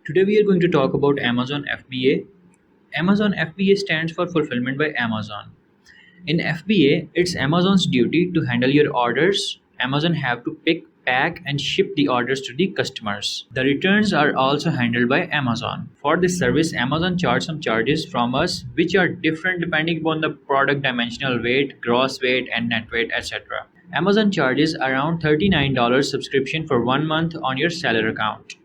Today we are going to talk about Amazon FBA. Amazon FBA stands for Fulfillment by Amazon. In FBA, it's Amazon's duty to handle your orders. Amazon have to pick, pack and ship the orders to the customers. The returns are also handled by Amazon. For this service, Amazon charges some charges from us which are different depending upon the product dimensional weight, gross weight and net weight, etc. Amazon charges around $39 subscription for 1 month on your seller account.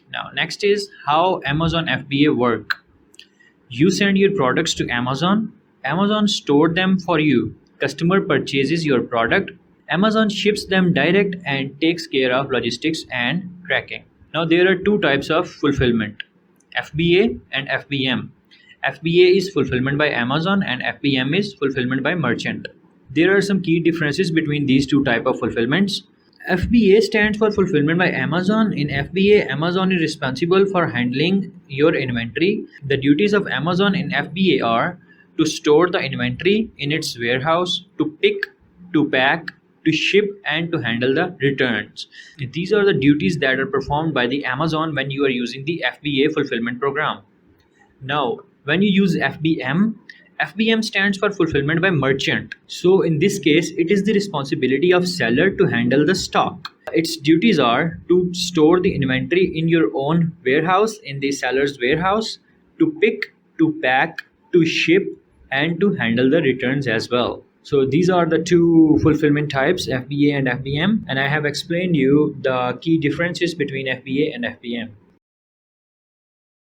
Now, next is how Amazon FBA work. You send your products to Amazon. Amazon store them for you. Customer purchases your product. Amazon ships them direct and takes care of logistics and tracking. Now, there are two types of fulfillment, FBA and FBM. FBA is fulfillment by Amazon and FBM is fulfillment by merchant. There are some key differences between these two types of fulfillments. FBA stands for Fulfillment by Amazon. In FBA, Amazon is responsible for handling your inventory. The duties of Amazon in FBA are to store the inventory in its warehouse, to pick, to pack, to ship, and to handle the returns. These are the duties that are performed by the Amazon when you are using the FBA fulfillment program. Now, when you use FBM, FBM stands for Fulfillment by Merchant. So in this case, it is the responsibility of seller to handle the stock. Its duties are to store the inventory in your own warehouse, in the seller's warehouse, to pick, to pack, to ship, and to handle the returns as well. So these are the two fulfillment types, FBA and FBM, and I have explained you the key differences between FBA and FBM.